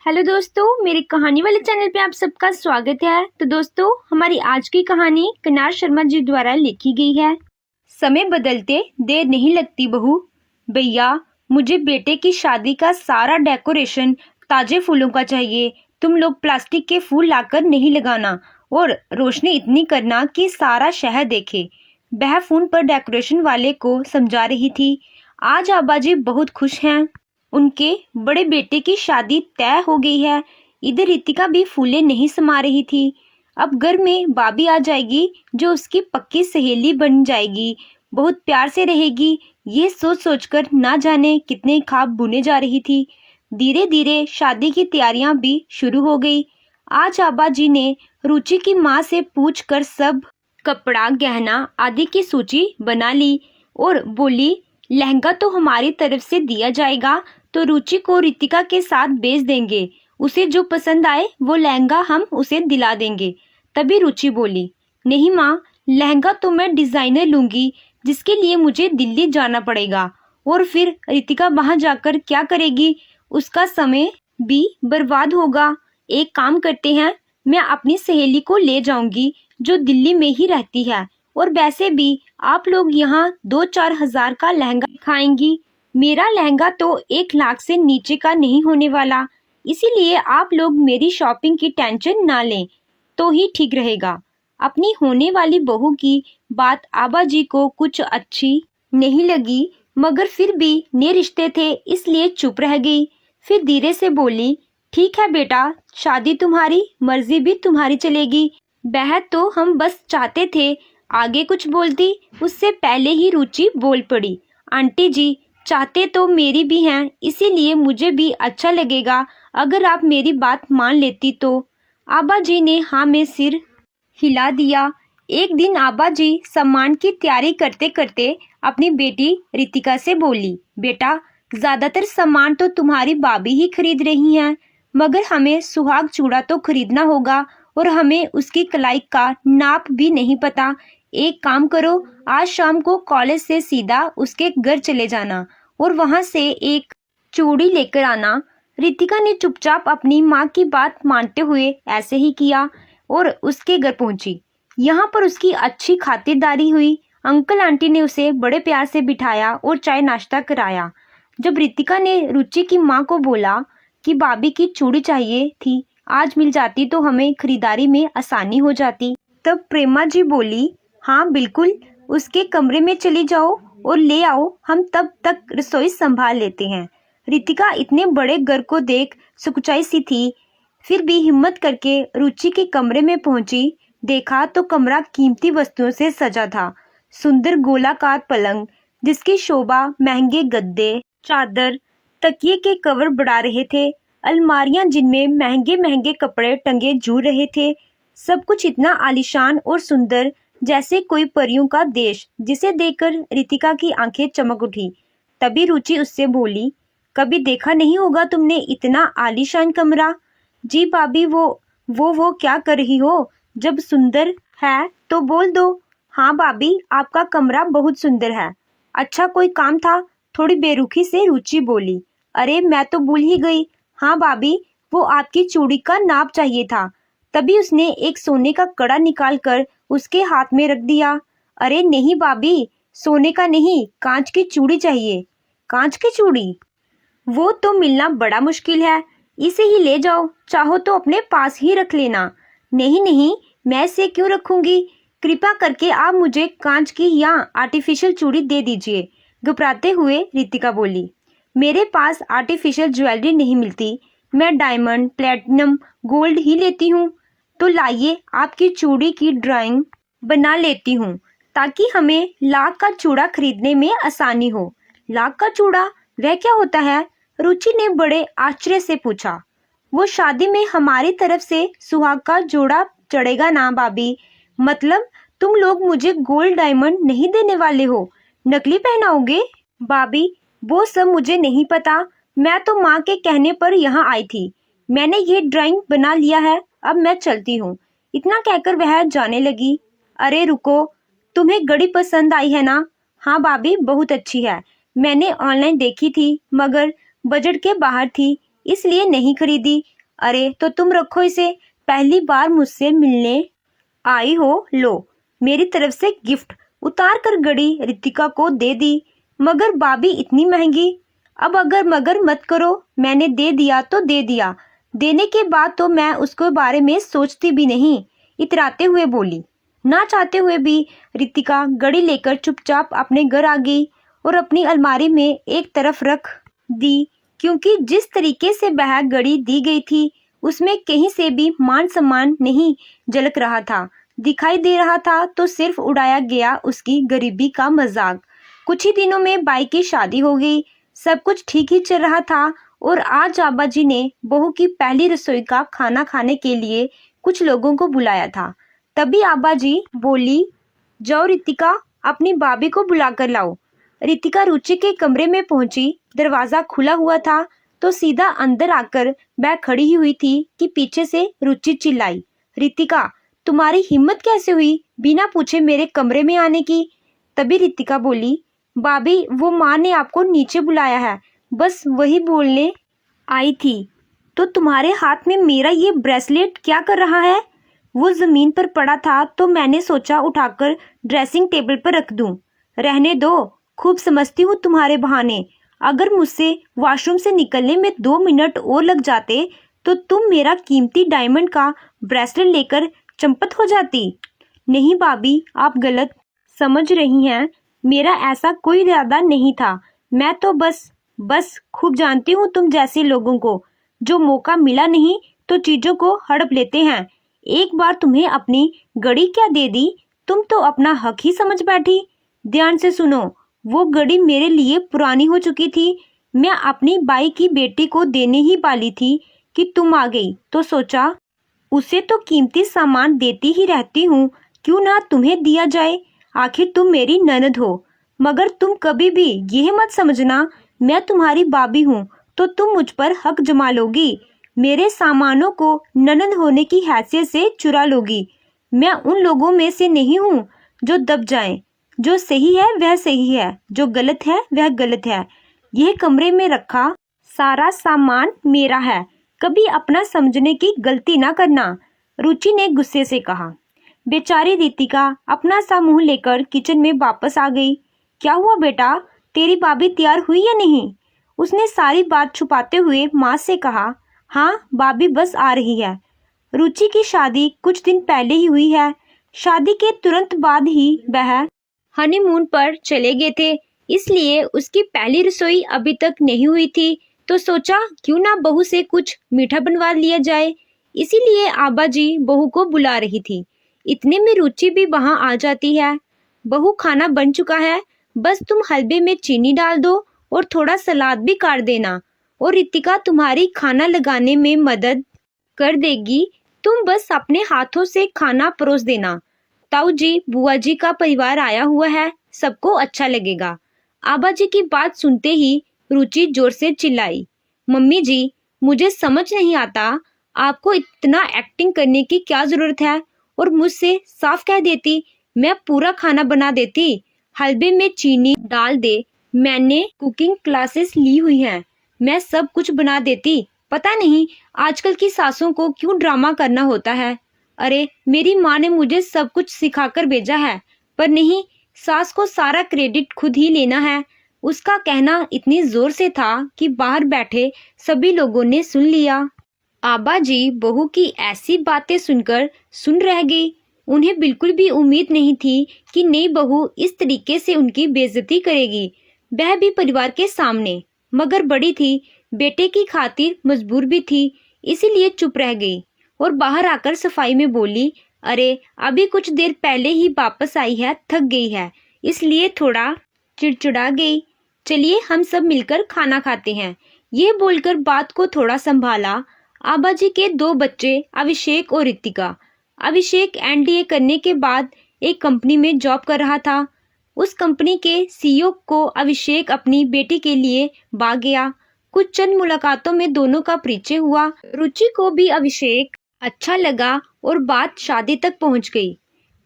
Hello दोस्तों, मेरी कहानी वाले चैनल पे आप सबका स्वागत है। तो दोस्तों, हमारी आज की कहानी कनार शर्मा जी द्वारा लिखी गई है। समय बदलते देर नहीं लगती बहू। भैया, मुझे बेटे की शादी का सारा डेकोरेशन ताजे फूलों का चाहिए। तुम लोग प्लास्टिक के फूल लाकर नहीं लगाना और रोशनी इतनी करना कि सारा शहर देखे। वह फोन पर डेकोरेशन वाले को समझा रही थी। आज आबाजी बहुत खुश हैं। उनके बड़े बेटे की शादी तय हो गई है। इधर रितिका भी फूले नहीं समा रही थी। अब घर में भाभी आ जाएगी जो उसकी पक्की सहेली बन जाएगी, बहुत प्यार से रहेगी। ये सोच सोचकर ना जाने कितने ख्वाब बुने जा रही थी। धीरे धीरे शादी की तैयारियां भी शुरू हो गई। आज आबा जी ने रुचि की माँ से पूछकर सब कपड़ा गहना आदि की सूची बना ली और बोली, लहंगा तो हमारी तरफ से दिया जाएगा, तो रुचि को रितिका के साथ भेज देंगे। उसे जो पसंद आए वो लहंगा हम उसे दिला देंगे। तभी रुचि बोली, नहीं माँ, लहंगा तो मैं डिजाइनर लूंगी, जिसके लिए मुझे दिल्ली जाना पड़ेगा और फिर रितिका वहां जाकर क्या करेगी, उसका समय भी बर्बाद होगा। एक काम करते हैं, मैं अपनी सहेली को ले जाऊंगी जो दिल्ली में ही रहती है, और वैसे भी आप लोग यहाँ 2-4 हज़ार का लहंगा खाएंगी। मेरा लहंगा तो 1 लाख से नीचे का नहीं होने वाला, इसीलिए आप लोग मेरी शॉपिंग की टेंशन ना लें तो ही ठीक रहेगा। अपनी होने वाली बहू की बात आबा जी को कुछ अच्छी नहीं लगी, मगर फिर भी नए रिश्ते थे इसलिए चुप रह गई। फिर धीरे से बोली, ठीक है बेटा, शादी तुम्हारी मर्जी भी तुम्हारी चलेगी। बेहद तो हम बस चाहते थे। आगे कुछ बोलती उससे पहले ही रुचि बोल पड़ी, आंटी जी, चाहते तो मेरी भी हैं, इसीलिए मुझे भी अच्छा लगेगा अगर आप मेरी बात मान लेती तो। आबा जी ने हाँ में सिर हिला दिया। एक दिन आबा जी सम्मान की तैयारी करते करते अपनी बेटी रितिका से बोली, बेटा, ज्यादातर सामान तो तुम्हारी भाभी ही खरीद रही हैं, मगर हमें सुहाग चूड़ा तो खरीदना होगा और हमें उसकी कलाई का नाप भी नहीं पता। एक काम करो, आज शाम को कॉलेज से सीधा उसके घर चले जाना और वहां से एक चूड़ी लेकर आना। रितिका ने चुपचाप अपनी माँ की बात मानते हुए ऐसे ही किया और उसके घर पहुंची। यहाँ पर उसकी अच्छी खातिरदारी हुई। अंकल आंटी ने उसे बड़े प्यार से बिठाया और चाय नाश्ता कराया। जब रितिका ने रुचि की माँ को बोला कि भाभी की चूड़ी चाहिए थी, आज मिल जाती तो हमें खरीदारी में आसानी हो जाती, तब प्रेमा जी बोली, हाँ बिल्कुल, उसके कमरे में चली जाओ और ले आओ, हम तब तक रसोई संभाल लेते हैं। रितिका इतने बड़े घर को देख सुकुचाई सी थी, फिर भी हिम्मत करके रुचि के कमरे में पहुंची। देखा तो कमरा कीमती वस्तुओं से सजा था। सुंदर गोलाकार पलंग, जिसकी शोभा महंगे गद्दे, चादर, तकिए के कवर बढ़ा रहे थे। अलमारियां जिनमें महंगे महंगे कपड़े टंगे झूल रहे थे। सब कुछ इतना आलीशान और सुंदर, जैसे कोई परियों का देश, जिसे देखकर रितिका की आंखें चमक उठी। तभी रुचि उससे बोली, कभी देखा नहीं होगा तुमने इतना आलीशान कमरा। जी भाभी, वो क्या कर रही हो? जब सुंदर है तो बोल दो। हाँ भाभी, आपका कमरा बहुत सुंदर है। अच्छा, कोई काम था? थोड़ी बेरुखी से रुचि बोली। अरे मैं तो भूल ही गई। हाँ भाभी, वो आपकी चूड़ी का नाप चाहिए था। तभी उसने एक सोने का कड़ा निकालकर उसके हाथ में रख दिया। अरे नहीं भाभी, सोने का नहीं, कांच की चूड़ी चाहिए। कांच की चूड़ी? वो तो मिलना बड़ा मुश्किल है। इसे ही ले जाओ, चाहो तो अपने पास ही रख लेना। नहीं नहीं, मैं इसे क्यों रखूंगी? कृपा करके आप मुझे कांच की या आर्टिफिशियल चूड़ी दे दीजिए, घबराते हुए रितिका बोली। मेरे पास आर्टिफिशियल ज्वेलरी नहीं मिलती, मैं डायमंड, प्लेटिनम, गोल्ड ही लेती हूँ। तो लाइए, आपकी चूड़ी की ड्राइंग बना लेती हूँ, ताकि हमें लाख का चूड़ा खरीदने में आसानी हो। लाख का चूड़ा? वह क्या होता है? रुचि ने बड़े आश्चर्य से पूछा। वो शादी में हमारी तरफ से सुहाग का जोड़ा चढ़ेगा ना भाभी। मतलब तुम लोग मुझे गोल्ड डायमंड नहीं देने वाले हो, नकली पहनाओगे? भाभी, वो सब मुझे नहीं पता, मैं तो माँ के कहने पर यहाँ आई थी। मैंने ये ड्राइंग बना लिया है, अब मैं चलती हूँ। इतना कहकर वह जाने लगी। अरे रुको, तुम्हें घड़ी पसंद आई है ना? हाँ भाभी, बहुत अच्छी है। मैंने ऑनलाइन देखी थी, मगर बजट के बाहर थी, इसलिए नहीं खरीदी। अरे तो तुम रखो इसे, पहली बार मुझसे मिलने आई हो, लो मेरी तरफ से गिफ्ट। उतार कर घड़ी रितिका को दे दी। मगर भाभी इतनी महंगी। अब अगर मगर मत करो, मैंने दे दिया तो दे दिया, देने के बाद तो मैं उसके बारे में सोचती भी नहीं, इतराते हुए बोली। ना चाहते हुए भी रितिका घड़ी लेकर चुपचाप अपने घर आ गई और अपनी अलमारी में एक तरफ रख दी, क्योंकि जिस तरीके से वह घड़ी दी गई थी उसमें कहीं से भी मान सम्मान नहीं झलक रहा था। दिखाई दे रहा था तो सिर्फ उड़ाया गया उसकी गरीबी का मजाक। कुछ ही दिनों में बाई की शादी हो गई। सब कुछ ठीक ही चल रहा था और आज आबा जी ने बहू की पहली रसोई का खाना खाने के लिए कुछ लोगों को बुलाया था। तभी आबा जी बोली, जाओ रितिका, अपनी भाभी को बुला कर लाओ। रितिका रुचि के कमरे में पहुंची। दरवाजा खुला हुआ था तो सीधा अंदर आकर वह खड़ी हुई थी कि पीछे से रुचि चिल्लाई, रितिका तुम्हारी हिम्मत कैसे हुई बिना पूछे मेरे कमरे में आने की? तभी रितिका बोली, भाभी वो माँ ने आपको नीचे बुलाया है, बस वही बोलने आई थी। तो तुम्हारे हाथ में मेरा ये ब्रेसलेट क्या कर रहा है? वो जमीन पर पड़ा था तो मैंने सोचा उठाकर ड्रेसिंग टेबल पर रख दूं। रहने दो, खूब समझती हूँ तुम्हारे बहाने। अगर मुझसे वॉशरूम से निकलने में 2 मिनट और लग जाते तो तुम मेरा कीमती डायमंड का ब्रेसलेट लेकर चंपत हो जाती। नहीं भाभी, आप गलत समझ रही हैं, मेरा ऐसा कोई इरादा नहीं था। मैं तो बस खूब जानती हूँ तुम जैसे लोगों को, जो मौका मिला नहीं तो चीजों को हड़प लेते हैं। एक बार तुम्हें अपनी घड़ी क्या दे दी, तुम तो अपना हक ही समझ बैठी। ध्यान से सुनो, वो घड़ी मेरे लिए पुरानी हो चुकी थी। मैं अपनी बाई की बेटी को देने ही वाली थी कि तुम आ गई, तो सोचा उसे तो कीमती सामान देती ही रहती हूँ, क्यों ना तुम्हें दिया जाए, आखिर तुम मेरी ननद हो। मगर तुम कभी भी यह मत समझना मैं तुम्हारी भाभी हूँ तो तुम मुझ पर हक जमा लोगी, मेरे सामानों को ननद होने की हैसियत से चुरा लोगी। मैं उन लोगों में से नहीं हूँ जो दब जाएं। जो सही है वह सही है, जो गलत है वह गलत है। यह कमरे में रखा सारा सामान मेरा है, कभी अपना समझने की गलती ना करना, रुचि ने गुस्से से कहा। बेचारी रितिका अपना सा मुंह लेकर किचन में वापस आ गई। क्या हुआ बेटा, तेरी भाभी तैयार हुई या नहीं? उसने सारी बात छुपाते हुए माँ से कहा। हाँ भाभी बस आ रही है। रुचि की शादी कुछ दिन पहले ही हुई है। शादी के तुरंत बाद ही वह हनीमून पर चले गए थे, इसलिए उसकी पहली रसोई अभी तक नहीं हुई थी। तो सोचा क्यों ना बहू से कुछ मीठा बनवा लिया जाए, इसीलिए आबा जी बहू को बुला रही थी। इतने में रुचि भी वहां आ जाती है। बहू खाना बन चुका है, बस तुम हलवे में चीनी डाल दो और थोड़ा सलाद भी काट देना, और रितिका तुम्हारी खाना लगाने में मदद कर देगी, तुम बस अपने हाथों से खाना परोस देना। ताऊ जी बुआ जी का परिवार आया हुआ है, सबको अच्छा लगेगा। आबा जी की बात सुनते ही रुचि जोर से चिल्लाई, मम्मी जी मुझे समझ नहीं आता, आपको इतना एक्टिंग करने की क्या जरूरत है, और मुझसे साफ कह देती मैं पूरा खाना बना देती। हलवे में चीनी डाल दे, मैंने कुकिंग क्लासेस ली हुई हैं, मैं सब कुछ बना देती। पता नहीं आजकल की सासों को क्यों ड्रामा करना होता है। अरे मेरी माँ ने मुझे सब कुछ सिखाकर भेजा है, पर नहीं, सास को सारा क्रेडिट खुद ही लेना है। उसका कहना इतनी जोर से था कि बाहर बैठे सभी लोगों ने सुन लिया। आबा जी बहू की ऐसी बातें सुनकर सुन रह गई। उन्हें बिल्कुल भी उम्मीद नहीं थी कि नई बहू इस तरीके से उनकी बेइज्जती करेगी, वह भी परिवार के सामने। मगर बड़ी थी, बेटे की खातिर मजबूर भी थी, इसीलिए चुप रह गई और बाहर आकर सफाई में बोली, अरे अभी कुछ देर पहले ही वापस आई है, थक गई है, इसलिए थोड़ा चिड़चिड़ा गई। चलिए हम सब मिलकर खाना खाते हैं। यह बोलकर बात को थोड़ा संभाला। आबा जी के 2 बच्चे अभिषेक और रितिका। अभिषेक एनडीए करने के बाद एक कंपनी में जॉब कर रहा था। उस कंपनी के सीईओ को अभिषेक अपनी बेटी के लिए भाग गया। कुछ चंद मुलाकातों में दोनों का परिचय हुआ। रुचि को भी अभिषेक अच्छा लगा और बात शादी तक पहुंच गई।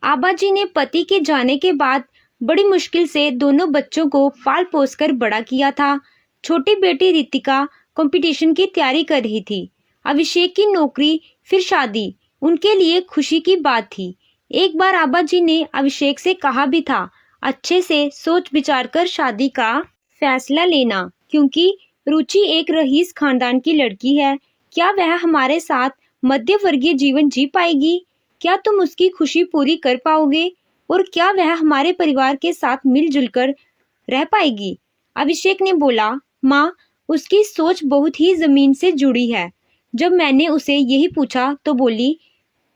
आबा जी ने पति के जाने के बाद बड़ी मुश्किल से दोनों बच्चों को पाल पोस कर बड़ा किया था। छोटी बेटी रितिका कंपटीशन की तैयारी कर रही थी। अभिषेक की नौकरी फिर शादी उनके लिए खुशी की बात थी। एक बार आबा जी ने अभिषेक से कहा भी था, अच्छे से सोच विचार कर शादी का फैसला लेना, क्योंकि रुचि एक रईस खानदान की लड़की है। क्या वह हमारे साथ मध्य वर्गीय जीवन जी पाएगी? क्या तुम उसकी खुशी पूरी कर पाओगे? और क्या वह हमारे परिवार के साथ मिलजुल कर रह पाएगी? अभिषेक ने बोला, माँ, उसकी सोच बहुत ही जमीन से जुड़ी है। जब मैंने उसे यही पूछा तो बोली,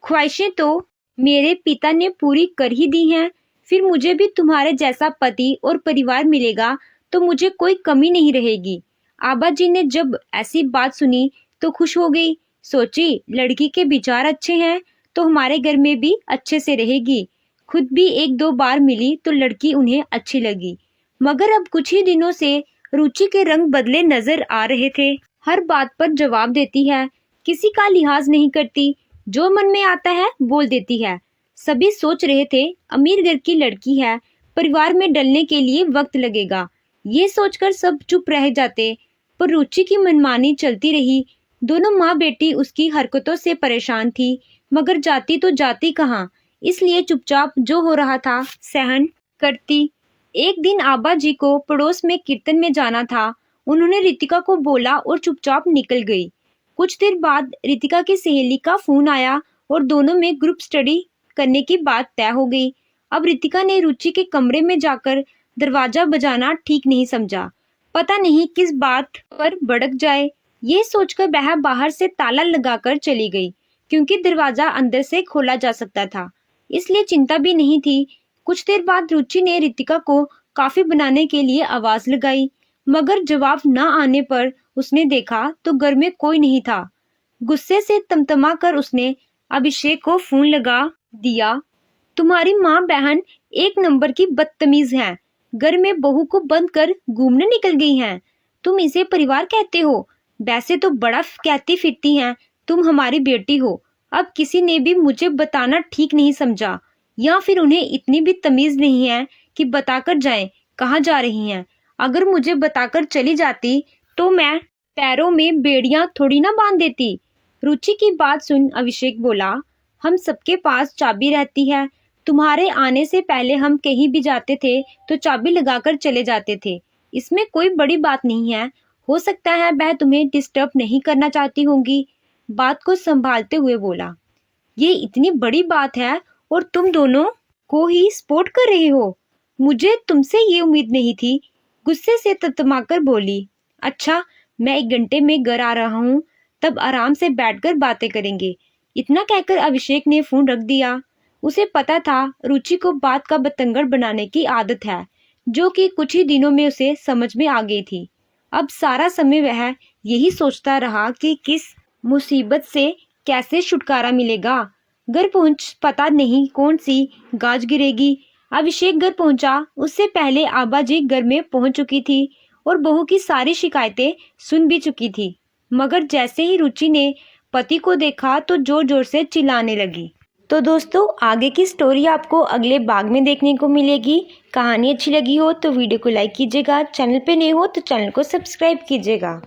ख्वाहिशें तो मेरे पिता ने पूरी कर ही दी हैं। फिर मुझे भी तुम्हारे जैसा पति और परिवार मिलेगा तो मुझे कोई कमी नहीं रहेगी। आबा जी ने जब ऐसी बात सुनी तो खुश हो गई। सोची, लड़की के विचार अच्छे हैं तो हमारे घर में भी अच्छे से रहेगी। खुद भी एक दो बार मिली तो लड़की उन्हें अच्छी लगी। मगर अब कुछ ही दिनों से रुचि के रंग बदले नजर आ रहे थे। हर बात पर जवाब देती है, किसी का लिहाज नहीं करती, जो मन में आता है बोल देती है। सभी सोच रहे थे अमीर घर की लड़की है, परिवार में डलने के लिए वक्त लगेगा। ये सोचकर सब चुप रह जाते, पर रुचि की मनमानी चलती रही। दोनों माँ बेटी उसकी हरकतों से परेशान थी, मगर जाती तो जाती कहाँ, इसलिए चुपचाप जो हो रहा था सहन करती। एक दिन आबा जी को पड़ोस में कीर्तन में जाना था। उन्होंने रितिका को बोला और चुपचाप निकल गई। कुछ देर बाद रितिका की सहेली का फोन आया और दोनों में ग्रुप स्टडी करने की बात तय हो गई। अब रितिका ने रुचि के कमरे में जाकर दरवाजा बजाना ठीक नहीं समझा। पता नहीं किस बात पर भड़क जाए, ये सोचकर वह बाहर से ताला लगाकर चली गई, क्योंकि दरवाजा अंदर से खोला जा सकता था, इसलिए चिंता भी नहीं थी। कुछ देर बाद रुचि ने रितिका को कॉफी बनाने के लिए आवाज लगाई, मगर जवाब न आने पर उसने देखा तो घर में कोई नहीं था। गुस्से से तमतमा कर उसने अभिषेक को फोन लगा दिया, तुम्हारी माँ बहन एक नंबर की बदतमीज हैं, घर में बहू को बंद कर घूमने निकल गई हैं। तुम इसे परिवार कहते हो? वैसे तो बड़ा कहती फिरती हैं, तुम हमारी बेटी हो। अब किसी ने भी मुझे बताना ठीक नहीं समझा, या फिर उन्हें इतनी भी तमीज नहीं है कि बताकर जाएं कहाँ जा रही हैं। अगर मुझे बताकर चली जाती तो मैं पैरों में बेड़ियां थोड़ी ना बांध देती। रुचि की बात सुन अभिषेक बोला, हम सबके पास चाबी रहती है। तुम्हारे आने से पहले हम कहीं भी जाते थे तो चाबी लगाकर चले जाते थे। इसमें कोई बड़ी बात नहीं है। हो सकता है वह तुम्हें डिस्टर्ब नहीं करना चाहती होंगी। बात को संभालते हुए बोला, ये इतनी बड़ी बात है और तुम दोनों को ही सपोर्ट कर रहे हो? मुझे तुमसे ये उम्मीद नहीं थी। गुस्से से ततमाकर बोली, अच्छा, मैं 1 घंटे में घर आ रहा हूँ, तब आराम से बैठकर बातें करेंगे। इतना कहकर अभिषेक ने फोन रख दिया। उसे पता था रुचि को बात का बतंगड़ बनाने की आदत है, जो कि कुछ ही दिनों में उसे समझ में आ गई थी। अब सारा समय वह यही सोचता रहा कि किस मुसीबत से कैसे छुटकारा मिलेगा। घर पहुंच पता नहीं कौन सी गाज गिरेगी। अभिषेक घर पहुंचा उससे पहले आबा जी घर में पहुंच चुकी थी और बहू की सारी शिकायतें सुन भी चुकी थी। मगर जैसे ही रुचि ने पति को देखा तो जोर जोर से चिल्लाने लगी। तो दोस्तों, आगे की स्टोरी आपको अगले भाग में देखने को मिलेगी। कहानी अच्छी लगी हो तो वीडियो को लाइक कीजिएगा, चैनल पे नए हो तो चैनल को सब्सक्राइब कीजिएगा।